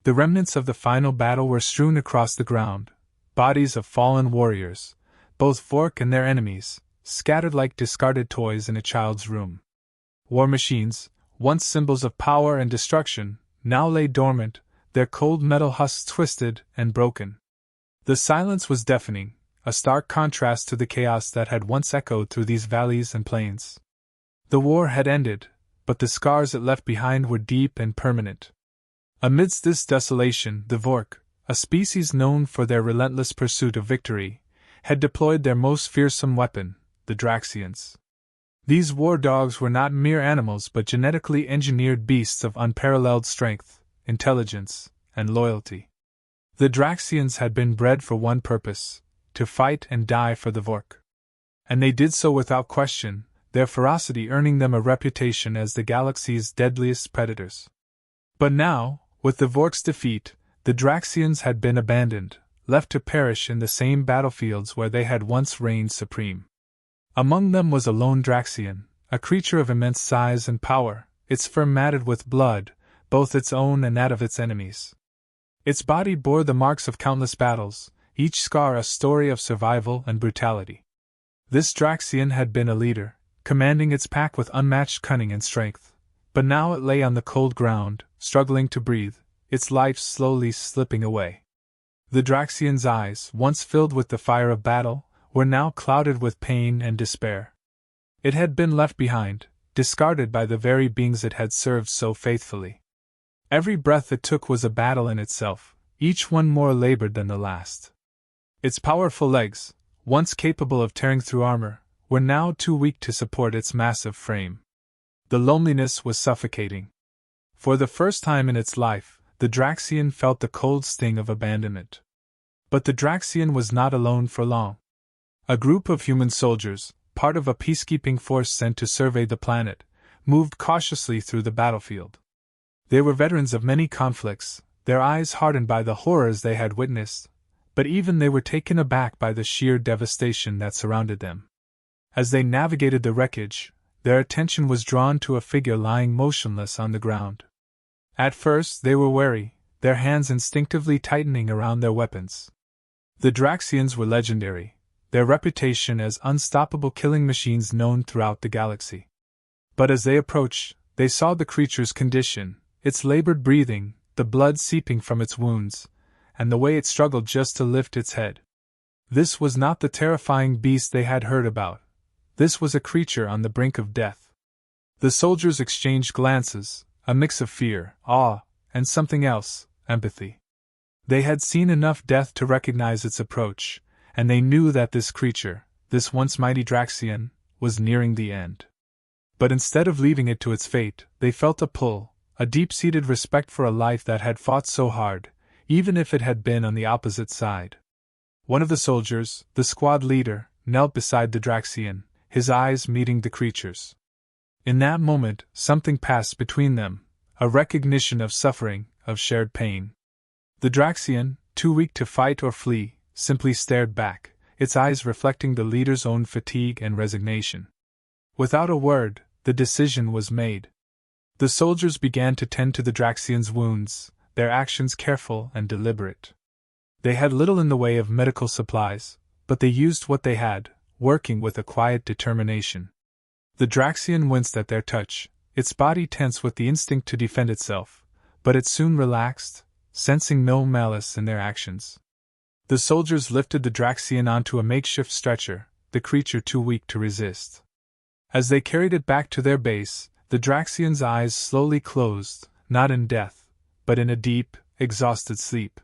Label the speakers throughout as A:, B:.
A: The remnants of the final battle were strewn across the ground, bodies of fallen warriors, both Vork and their enemies, scattered like discarded toys in a child's room. War machines, once symbols of power and destruction, now lay dormant, their cold metal husks twisted and broken. The silence was deafening, a stark contrast to the chaos that had once echoed through these valleys and plains. The war had ended, but the scars it left behind were deep and permanent. Amidst this desolation, the Vork, a species known for their relentless pursuit of victory, had deployed their most fearsome weapon, the Draxians. These war dogs were not mere animals but genetically engineered beasts of unparalleled strength, intelligence, and loyalty. The Draxians had been bred for one purpose: to fight and die for the Vork. And they did so without question, their ferocity earning them a reputation as the galaxy's deadliest predators. But now, with the Vork's defeat, the Draxians had been abandoned, left to perish in the same battlefields where they had once reigned supreme. Among them was a lone Draxian, a creature of immense size and power, its fur matted with blood, both its own and that of its enemies. Its body bore the marks of countless battles, each scar a story of survival and brutality. This Draxian had been a leader, commanding its pack with unmatched cunning and strength, but now it lay on the cold ground, struggling to breathe, its life slowly slipping away. The Draxian's eyes, once filled with the fire of battle, were now clouded with pain and despair. It had been left behind, discarded by the very beings it had served so faithfully. Every breath it took was a battle in itself, each one more labored than the last. Its powerful legs, once capable of tearing through armor, were now too weak to support its massive frame. The loneliness was suffocating. For the first time in its life, the Draxian felt the cold sting of abandonment. But the Draxian was not alone for long. A group of human soldiers, part of a peacekeeping force sent to survey the planet, moved cautiously through the battlefield. They were veterans of many conflicts, their eyes hardened by the horrors they had witnessed, but even they were taken aback by the sheer devastation that surrounded them. As they navigated the wreckage, their attention was drawn to a figure lying motionless on the ground. At first they were wary, their hands instinctively tightening around their weapons. The Draxians were legendary, their reputation as unstoppable killing machines known throughout the galaxy. But as they approached, they saw the creature's condition, its labored breathing, the blood seeping from its wounds, and the way it struggled just to lift its head. This was not the terrifying beast they had heard about. This was a creature on the brink of death. The soldiers exchanged glances, a mix of fear, awe, and something else, empathy. They had seen enough death to recognize its approach, and they knew that this creature, this once mighty Draxian, was nearing the end. But instead of leaving it to its fate, they felt a pull, a deep-seated respect for a life that had fought so hard, even if it had been on the opposite side. One of the soldiers, the squad leader, knelt beside the Draxian, his eyes meeting the creature's. In that moment, something passed between them, a recognition of suffering, of shared pain. The Draxian, too weak to fight or flee, simply stared back, its eyes reflecting the leader's own fatigue and resignation. Without a word, the decision was made. The soldiers began to tend to the Draxian's wounds, their actions careful and deliberate. They had little in the way of medical supplies, but they used what they had, working with a quiet determination. The Draxian winced at their touch, its body tense with the instinct to defend itself, but it soon relaxed, sensing no malice in their actions. The soldiers lifted the Draxian onto a makeshift stretcher, the creature too weak to resist. As they carried it back to their base, the Draxian's eyes slowly closed, not in death, but in a deep, exhausted sleep.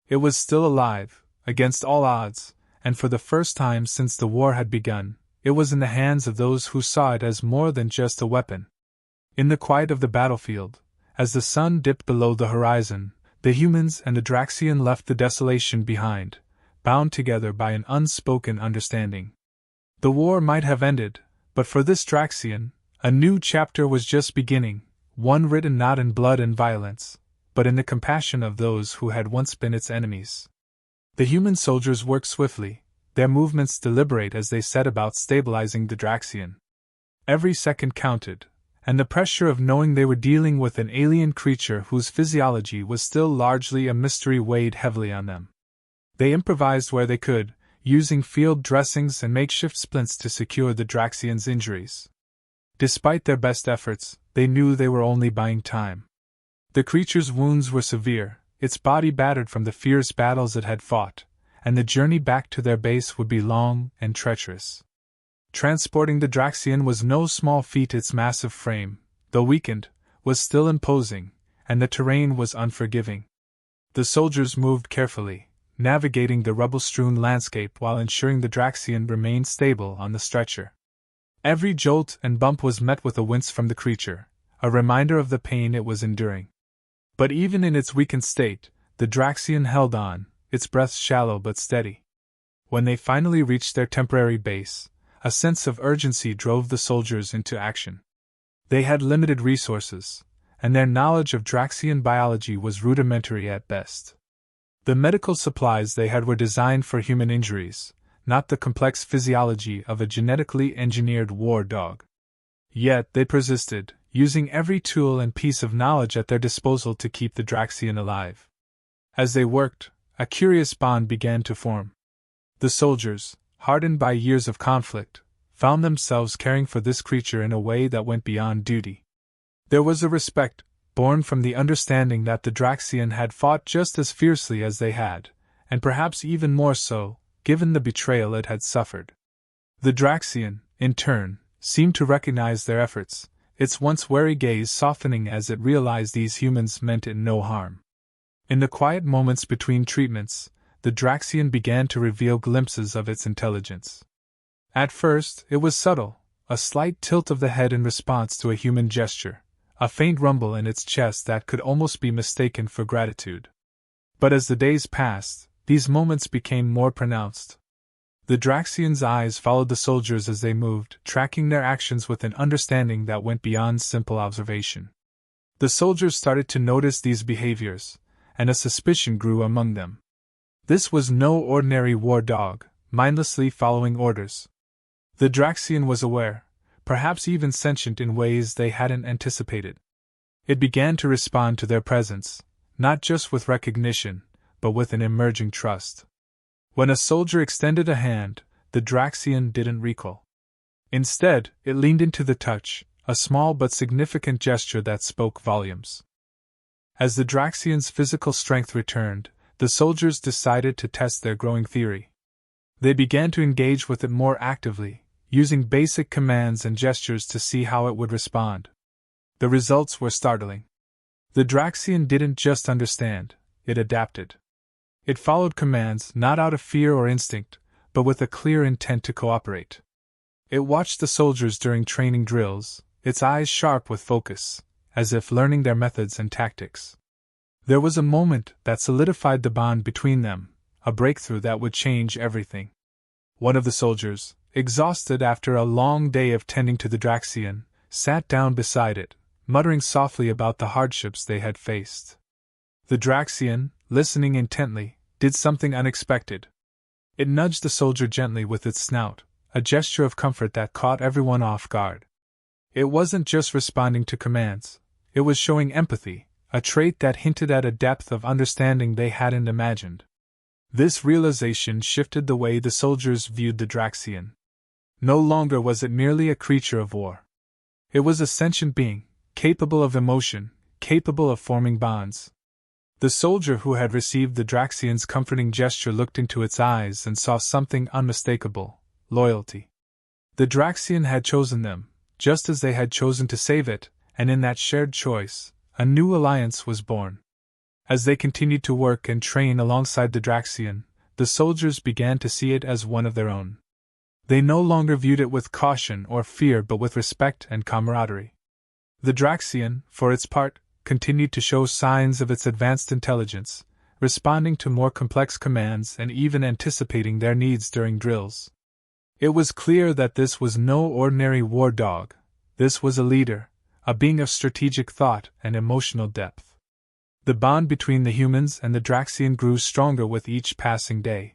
A: It was still alive, against all odds, and for the first time since the war had begun, it was in the hands of those who saw it as more than just a weapon. In the quiet of the battlefield, as the sun dipped below the horizon, the humans and the Draxian left the desolation behind, bound together by an unspoken understanding. The war might have ended, but for this Draxian, a new chapter was just beginning, one written not in blood and violence, but in the compassion of those who had once been its enemies. The human soldiers worked swiftly, their movements deliberate as they set about stabilizing the Draxian. Every second counted, and the pressure of knowing they were dealing with an alien creature whose physiology was still largely a mystery weighed heavily on them. They improvised where they could, using field dressings and makeshift splints to secure the Draxian's injuries. Despite their best efforts, they knew they were only buying time. The creature's wounds were severe, its body battered from the fierce battles it had fought, and the journey back to their base would be long and treacherous. Transporting the Draxian was no small feat. Its massive frame, though weakened, was still imposing, and the terrain was unforgiving. The soldiers moved carefully, navigating the rubble-strewn landscape while ensuring the Draxian remained stable on the stretcher. Every jolt and bump was met with a wince from the creature, a reminder of the pain it was enduring. But even in its weakened state, the Draxian held on, its breath shallow but steady. When they finally reached their temporary base, a sense of urgency drove the soldiers into action. They had limited resources, and their knowledge of Draxian biology was rudimentary at best. The medical supplies they had were designed for human injuries, not the complex physiology of a genetically engineered war dog. Yet they persisted, using every tool and piece of knowledge at their disposal to keep the Draxian alive. As they worked, a curious bond began to form. The soldiers, hardened by years of conflict, found themselves caring for this creature in a way that went beyond duty. There was a respect, born from the understanding that the Draxian had fought just as fiercely as they had, and perhaps even more so, given the betrayal it had suffered. The Draxian, in turn, seemed to recognize their efforts, its once wary gaze softening as it realized these humans meant it no harm. In the quiet moments between treatments, the Draxian began to reveal glimpses of its intelligence. At first, it was subtle, a slight tilt of the head in response to a human gesture, a faint rumble in its chest that could almost be mistaken for gratitude. But as the days passed, these moments became more pronounced. The Draxian's eyes followed the soldiers as they moved, tracking their actions with an understanding that went beyond simple observation. The soldiers started to notice these behaviors, and a suspicion grew among them. This was no ordinary war dog, mindlessly following orders. The Draxian was aware, perhaps even sentient in ways they hadn't anticipated. It began to respond to their presence, not just with recognition, but with an emerging trust. When a soldier extended a hand, the Draxian didn't recoil. Instead, it leaned into the touch, a small but significant gesture that spoke volumes. As the Draxian's physical strength returned, the soldiers decided to test their growing theory. They began to engage with it more actively, using basic commands and gestures to see how it would respond. The results were startling. The Draxian didn't just understand, it adapted. It followed commands not out of fear or instinct, but with a clear intent to cooperate. It watched the soldiers during training drills, its eyes sharp with focus, as if learning their methods and tactics. There was a moment that solidified the bond between them, a breakthrough that would change everything. One of the soldiers, exhausted after a long day of tending to the Draxian, sat down beside it, muttering softly about the hardships they had faced. The Draxian, listening intently, did something unexpected. It nudged the soldier gently with its snout, a gesture of comfort that caught everyone off guard. It wasn't just responding to commands, it was showing empathy, a trait that hinted at a depth of understanding they hadn't imagined. This realization shifted the way the soldiers viewed the Draxian. No longer was it merely a creature of war. It was a sentient being, capable of emotion, capable of forming bonds. The soldier who had received the Draxian's comforting gesture looked into its eyes and saw something unmistakable: loyalty. The Draxian had chosen them, just as they had chosen to save it, and in that shared choice, a new alliance was born. As they continued to work and train alongside the Draxian, the soldiers began to see it as one of their own. They no longer viewed it with caution or fear but with respect and camaraderie. The Draxian, for its part, continued to show signs of its advanced intelligence, responding to more complex commands and even anticipating their needs during drills. It was clear that this was no ordinary war dog. This was a leader, a being of strategic thought and emotional depth. The bond between the humans and the Draxian grew stronger with each passing day.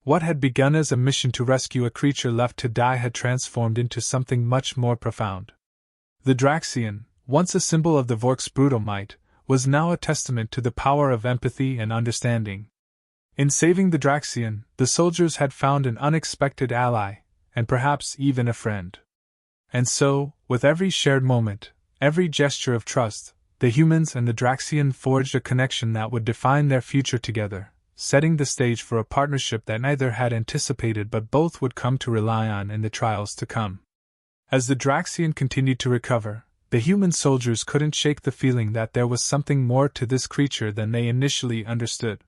A: What had begun as a mission to rescue a creature left to die had transformed into something much more profound. The Draxian, once a symbol of the Vork's brutal might, was now a testament to the power of empathy and understanding. In saving the Draxian, the soldiers had found an unexpected ally, and perhaps even a friend. And so, with every shared moment, every gesture of trust, the humans and the Draxian forged a connection that would define their future together, setting the stage for a partnership that neither had anticipated but both would come to rely on in the trials to come. As the Draxian continued to recover, the human soldiers couldn't shake the feeling that there was something more to this creature than they initially understood.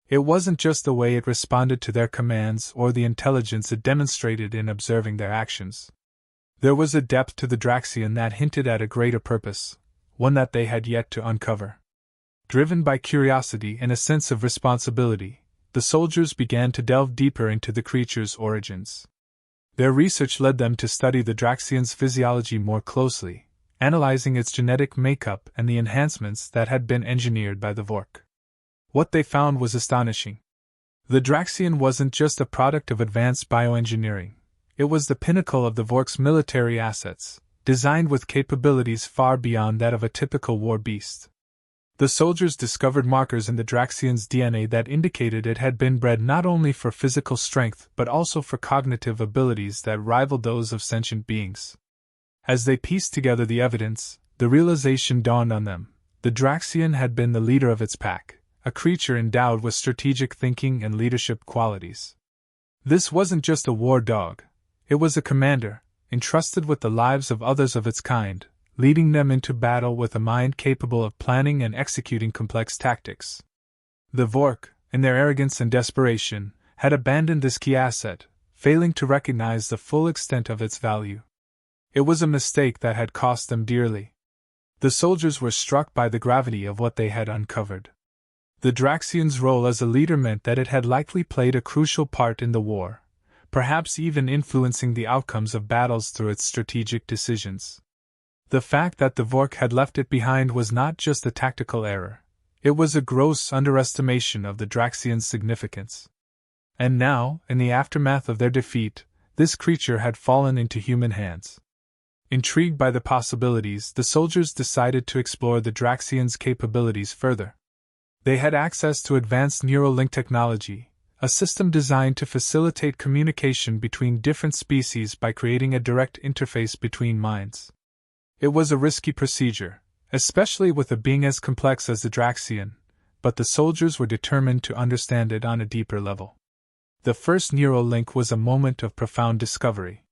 A: It wasn't just the way it responded to their commands or the intelligence it demonstrated in observing their actions. There was a depth to the Draxian that hinted at a greater purpose, one that they had yet to uncover. Driven by curiosity and a sense of responsibility, the soldiers began to delve deeper into the creature's origins. Their research led them to study the Draxian's physiology more closely, analyzing its genetic makeup and the enhancements that had been engineered by the Vork. What they found was astonishing. The Draxian wasn't just a product of advanced bioengineering, it was the pinnacle of the Vork's military assets, designed with capabilities far beyond that of a typical war beast. The soldiers discovered markers in the Draxian's DNA that indicated it had been bred not only for physical strength but also for cognitive abilities that rivaled those of sentient beings. As they pieced together the evidence, the realization dawned on them: the Draxian had been the leader of its pack, a creature endowed with strategic thinking and leadership qualities. This wasn't just a war dog, it was a commander, entrusted with the lives of others of its kind, leading them into battle with a mind capable of planning and executing complex tactics. The Vork, in their arrogance and desperation, had abandoned this key asset, failing to recognize the full extent of its value. It was a mistake that had cost them dearly. The soldiers were struck by the gravity of what they had uncovered. The Draxian's role as a leader meant that it had likely played a crucial part in the war, perhaps even influencing the outcomes of battles through its strategic decisions. The fact that the Vork had left it behind was not just a tactical error, it was a gross underestimation of the Draxian's significance. And now, in the aftermath of their defeat, this creature had fallen into human hands. Intrigued by the possibilities, the soldiers decided to explore the Draxian's capabilities further. They had access to advanced neural link technology, a system designed to facilitate communication between different species by creating a direct interface between minds. It was a risky procedure, especially with a being as complex as the Draxian, but the soldiers were determined to understand it on a deeper level. The first neural link was a moment of profound discovery.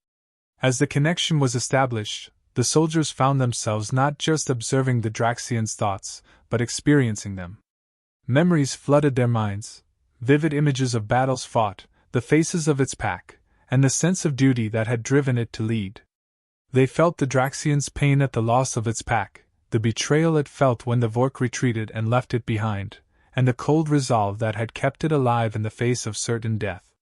A: As the connection was established, the soldiers found themselves not just observing the Draxian's thoughts, but experiencing them. Memories flooded their minds, vivid images of battles fought, the faces of its pack, and the sense of duty that had driven it to lead. They felt the Draxian's pain at the loss of its pack, the betrayal it felt when the Vork retreated and left it behind, and the cold resolve that had kept it alive in the face of certain death.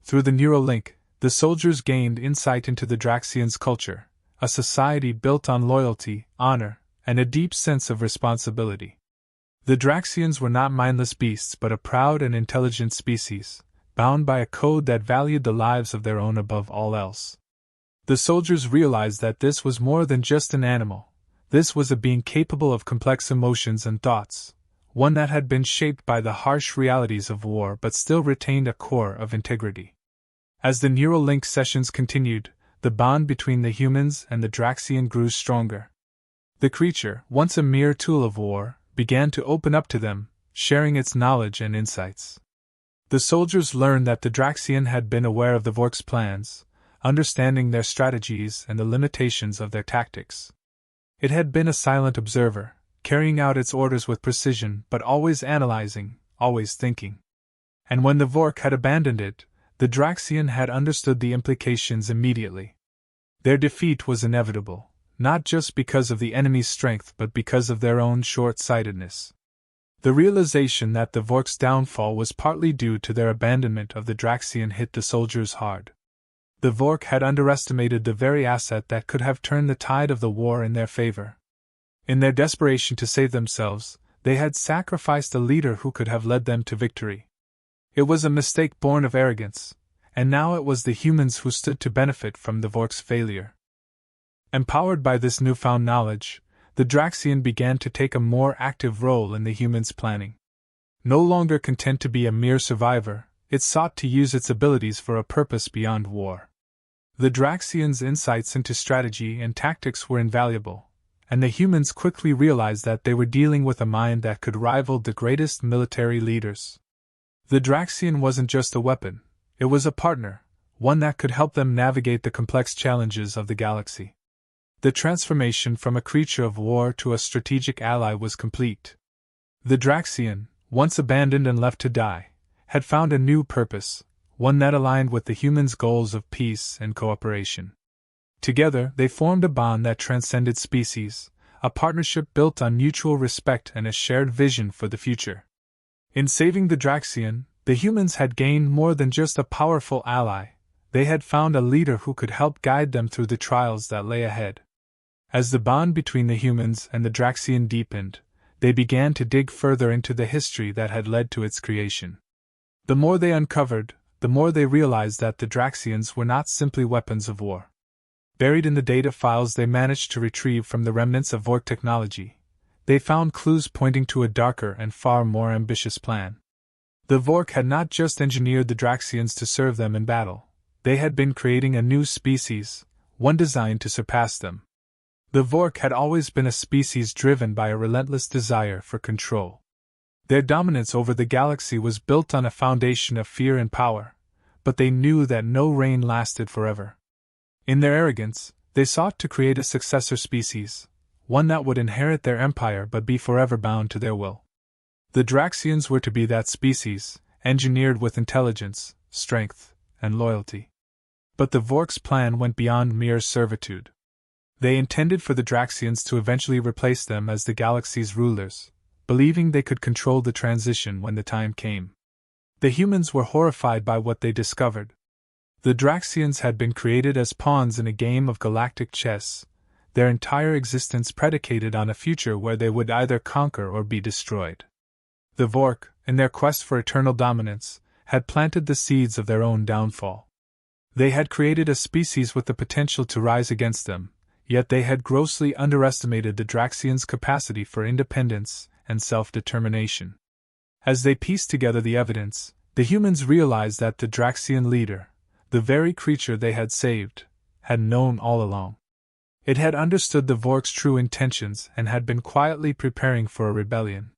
A: Through the neural link, the soldiers gained insight into the Draxian's culture, a society built on loyalty, honor, and a deep sense of responsibility. The Draxians were not mindless beasts but a proud and intelligent species, bound by a code that valued the lives of their own above all else. The soldiers realized that this was more than just an animal. This was a being capable of complex emotions and thoughts, one that had been shaped by the harsh realities of war but still retained a core of integrity. As the neural link sessions continued, the bond between the humans and the Draxian grew stronger. The creature, once a mere tool of war, began to open up to them, sharing its knowledge and insights. The soldiers learned that the Draxian had been aware of the Vork's plans, understanding their strategies and the limitations of their tactics. It had been a silent observer, carrying out its orders with precision but always analyzing, always thinking. And when the Vork had abandoned it, the Draxian had understood the implications immediately. Their defeat was inevitable, not just because of the enemy's strength but because of their own short-sightedness. The realization that the Vork's downfall was partly due to their abandonment of the Draxian hit the soldiers hard. The Vork had underestimated the very asset that could have turned the tide of the war in their favor. In their desperation to save themselves, they had sacrificed a leader who could have led them to victory. It was a mistake born of arrogance, and now it was the humans who stood to benefit from the Vork's failure. Empowered by this newfound knowledge, the Draxian began to take a more active role in the humans' planning. No longer content to be a mere survivor, it sought to use its abilities for a purpose beyond war. The Draxians' insights into strategy and tactics were invaluable, and the humans quickly realized that they were dealing with a mind that could rival the greatest military leaders. The Draxian wasn't just a weapon, it was a partner, one that could help them navigate the complex challenges of the galaxy. The transformation from a creature of war to a strategic ally was complete. The Draxian, once abandoned and left to die, had found a new purpose, one that aligned with the humans' goals of peace and cooperation. Together, they formed a bond that transcended species, a partnership built on mutual respect and a shared vision for the future. In saving the Draxian, the humans had gained more than just a powerful ally, they had found a leader who could help guide them through the trials that lay ahead. As the bond between the humans and the Draxian deepened, they began to dig further into the history that had led to its creation. The more they uncovered, the more they realized that the Draxians were not simply weapons of war. Buried in the data files they managed to retrieve from the remnants of Vork technology, they found clues pointing to a darker and far more ambitious plan. The Vork had not just engineered the Draxians to serve them in battle, they had been creating a new species, one designed to surpass them. The Vork had always been a species driven by a relentless desire for control. Their dominance over the galaxy was built on a foundation of fear and power, but they knew that no reign lasted forever. In their arrogance, they sought to create a successor species, one that would inherit their empire but be forever bound to their will. The Draxians were to be that species, engineered with intelligence, strength, and loyalty. But the Vork's plan went beyond mere servitude. They intended for the Draxians to eventually replace them as the galaxy's rulers, believing they could control the transition when the time came. The humans were horrified by what they discovered. The Draxians had been created as pawns in a game of galactic chess, their entire existence predicated on a future where they would either conquer or be destroyed. The Vork, in their quest for eternal dominance, had planted the seeds of their own downfall. They had created a species with the potential to rise against them, yet they had grossly underestimated the Draxians' capacity for independence and self-determination. As they pieced together the evidence, the humans realized that the Draxian leader, the very creature they had saved, had known all along. It had understood the Vork's true intentions and had been quietly preparing for a rebellion.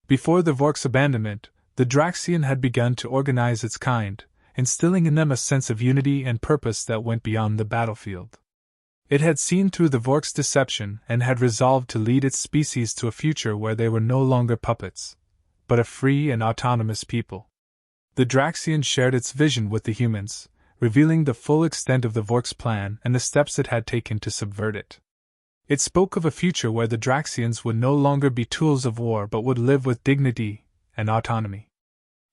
A: Before the Vork's abandonment, the Draxian had begun to organize its kind, instilling in them a sense of unity and purpose that went beyond the battlefield. It had seen through the Vork's deception and had resolved to lead its species to a future where they were no longer puppets, but a free and autonomous people. The Draxian shared its vision with the humans, revealing the full extent of the Vork's plan and the steps it had taken to subvert it. It spoke of a future where the Draxians would no longer be tools of war but would live with dignity and autonomy.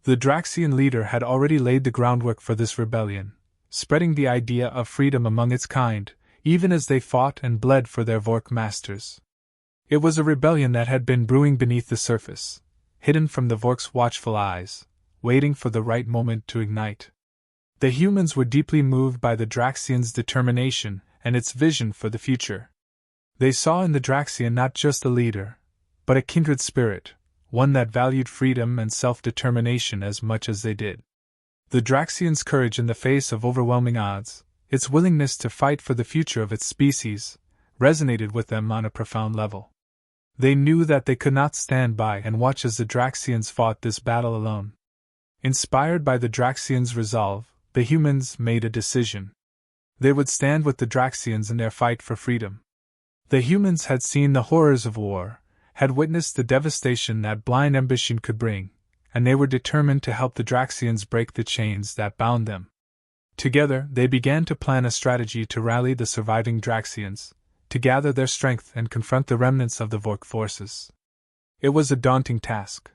A: The Draxian leader had already laid the groundwork for this rebellion, spreading the idea of freedom among its kind, even as they fought and bled for their Vork masters. It was a rebellion that had been brewing beneath the surface, hidden from the Vork's watchful eyes, waiting for the right moment to ignite. The humans were deeply moved by the Draxian's determination and its vision for the future. They saw in the Draxian not just a leader, but a kindred spirit, one that valued freedom and self-determination as much as they did. The Draxian's courage in the face of overwhelming odds, its willingness to fight for the future of its species, resonated with them on a profound level. They knew that they could not stand by and watch as the Draxians fought this battle alone. Inspired by the Draxians' resolve, the humans made a decision. They would stand with the Draxians in their fight for freedom. The humans had seen the horrors of war, had witnessed the devastation that blind ambition could bring, and they were determined to help the Draxians break the chains that bound them. Together, they began to plan a strategy to rally the surviving Draxians, to gather their strength and confront the remnants of the Vork forces. It was a daunting task.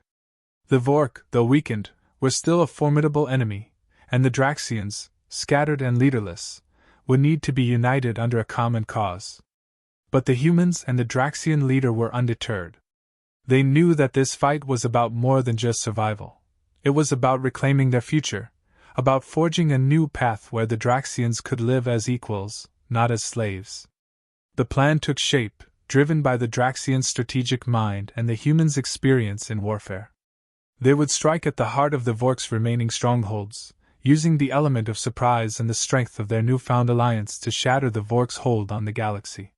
A: The Vork, though weakened, were still a formidable enemy, and the Draxians, scattered and leaderless, would need to be united under a common cause. But the humans and the Draxian leader were undeterred. They knew that this fight was about more than just survival. It was about reclaiming their future, about forging a new path where the Draxians could live as equals, not as slaves. The plan took shape, driven by the Draxians' strategic mind and the humans' experience in warfare. They would strike at the heart of the Vork's remaining strongholds, using the element of surprise and the strength of their newfound alliance to shatter the Vork's hold on the galaxy.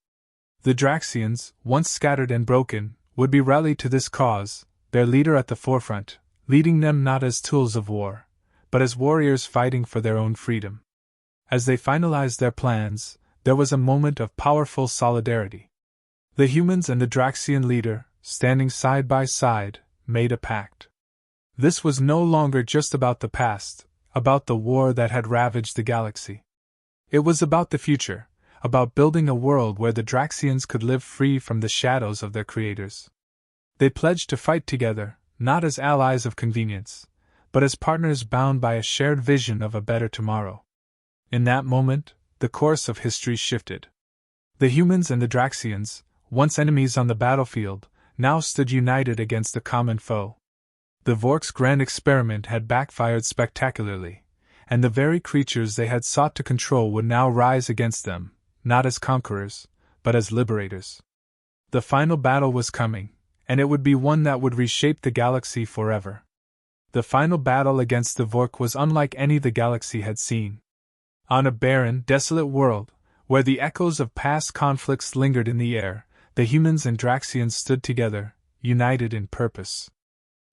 A: The Draxians, once scattered and broken, would be rallied to this cause, their leader at the forefront, leading them not as tools of war, but as warriors fighting for their own freedom. As they finalized their plans, there was a moment of powerful solidarity. The humans and the Draxian leader, standing side by side, made a pact. This was no longer just about the past, about the war that had ravaged the galaxy. It was about the future, about building a world where the Draxians could live free from the shadows of their creators. They pledged to fight together, not as allies of convenience, but as partners bound by a shared vision of a better tomorrow. In that moment, the course of history shifted. The humans and the Draxians, once enemies on the battlefield, now stood united against a common foe. The Vork's grand experiment had backfired spectacularly, and the very creatures they had sought to control would now rise against them, not as conquerors, but as liberators. The final battle was coming, and it would be one that would reshape the galaxy forever. The final battle against the Vork was unlike any the galaxy had seen. On a barren, desolate world, where the echoes of past conflicts lingered in the air, the humans and Draxians stood together, united in purpose.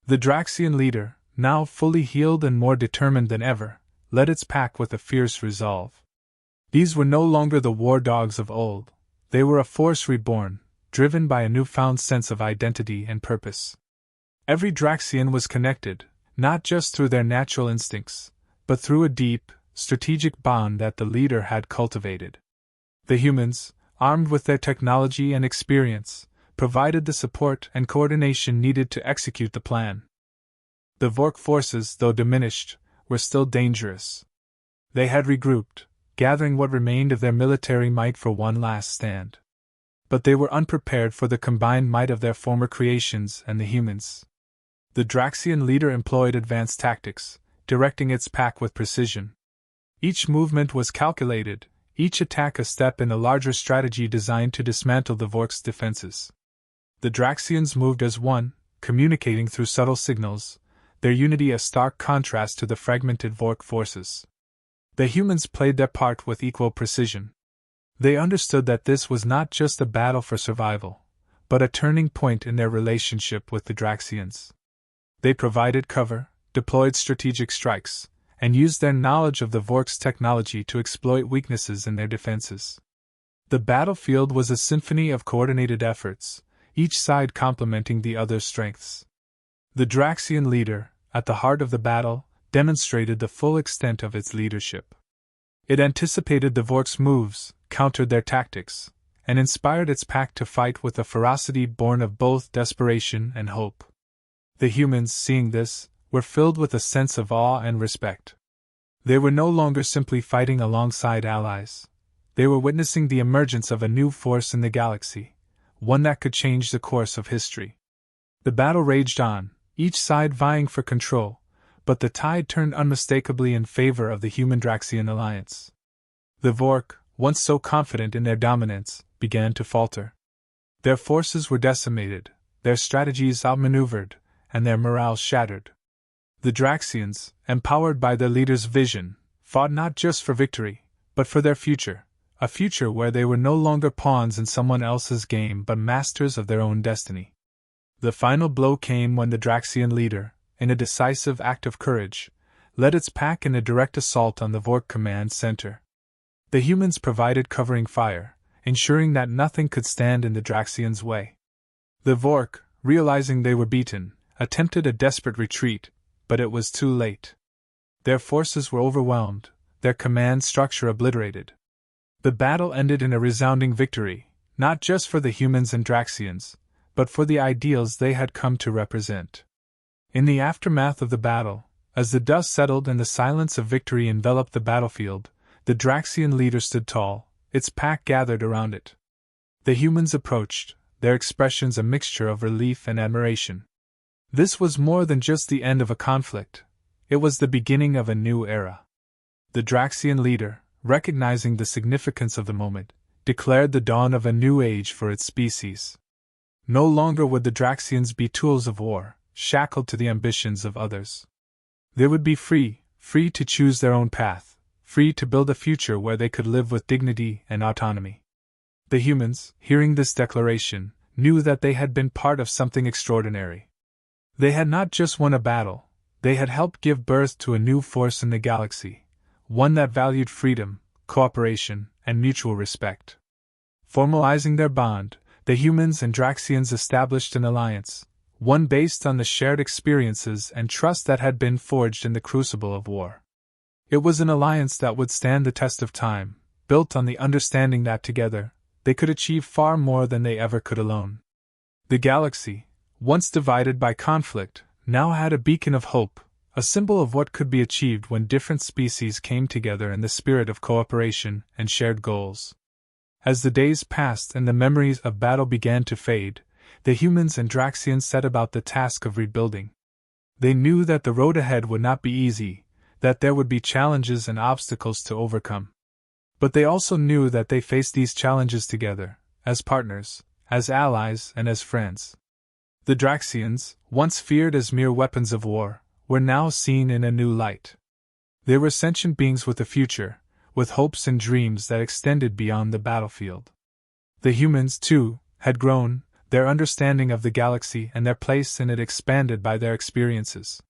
A: The Draxian leader, now fully healed and more determined than ever, led its pack with a fierce resolve. These were no longer the war dogs of old, they were a force reborn, driven by a newfound sense of identity and purpose. Every Draxian was connected, not just through their natural instincts, but through a deep, strategic bond that the leader had cultivated. The humans, armed with their technology and experience, provided the support and coordination needed to execute the plan. The Vork forces, though diminished, were still dangerous. They had regrouped, gathering what remained of their military might for one last stand. But they were unprepared for the combined might of their former creations and the humans. The Draxian leader employed advanced tactics, directing its pack with precision. Each movement was calculated, each attack a step in a larger strategy designed to dismantle the Vork's defenses. The Draxians moved as one, communicating through subtle signals, their unity a stark contrast to the fragmented Vork forces. The humans played their part with equal precision. They understood that this was not just a battle for survival, but a turning point in their relationship with the Draxians. They provided cover, deployed strategic strikes, and used their knowledge of the Vork's technology to exploit weaknesses in their defenses. The battlefield was a symphony of coordinated efforts, each side complementing the other's strengths. The Draxian leader, at the heart of the battle, demonstrated the full extent of its leadership. It anticipated the Vork's moves, countered their tactics, and inspired its pack to fight with a ferocity born of both desperation and hope. The humans, seeing this, were filled with a sense of awe and respect. They were no longer simply fighting alongside allies. They were witnessing the emergence of a new force in the galaxy, one that could change the course of history. The battle raged on, each side vying for control, but the tide turned unmistakably in favor of the human-Draxian alliance. The Vork, once so confident in their dominance, began to falter. Their forces were decimated, their strategies outmaneuvered, and their morale shattered. The Draxians, empowered by their leader's vision, fought not just for victory, but for their future, a future where they were no longer pawns in someone else's game but masters of their own destiny. The final blow came when the Draxian leader, in a decisive act of courage, led its pack in a direct assault on the Vork command center. The humans provided covering fire, ensuring that nothing could stand in the Draxians' way. The Vork, realizing they were beaten, attempted a desperate retreat, but it was too late. Their forces were overwhelmed, their command structure obliterated. The battle ended in a resounding victory, not just for the humans and Draxians, but for the ideals they had come to represent. In the aftermath of the battle, as the dust settled and the silence of victory enveloped the battlefield, the Draxian leader stood tall, its pack gathered around it. The humans approached, their expressions a mixture of relief and admiration. This was more than just the end of a conflict, it was the beginning of a new era. The Draxian leader, recognizing the significance of the moment, declared the dawn of a new age for its species. No longer would the Draxians be tools of war, shackled to the ambitions of others. They would be free to choose their own path, free to build a future where they could live with dignity and autonomy. The humans, hearing this declaration, knew that they had been part of something extraordinary. They had not just won a battle, they had helped give birth to a new force in the galaxy, one that valued freedom, cooperation, and mutual respect. Formalizing their bond, the humans and Draxians established an alliance, one based on the shared experiences and trust that had been forged in the crucible of war. It was an alliance that would stand the test of time, built on the understanding that together, they could achieve far more than they ever could alone. The galaxy, once divided by conflict, now had a beacon of hope, a symbol of what could be achieved when different species came together in the spirit of cooperation and shared goals. As the days passed and the memories of battle began to fade, the humans and Draxians set about the task of rebuilding. They knew that the road ahead would not be easy, that there would be challenges and obstacles to overcome. But they also knew that they faced these challenges together, as partners, as allies, and as friends. The Draxians, once feared as mere weapons of war, were now seen in a new light. They were sentient beings with a future, with hopes and dreams that extended beyond the battlefield. The humans, too, had grown, their understanding of the galaxy and their place in it expanded by their experiences.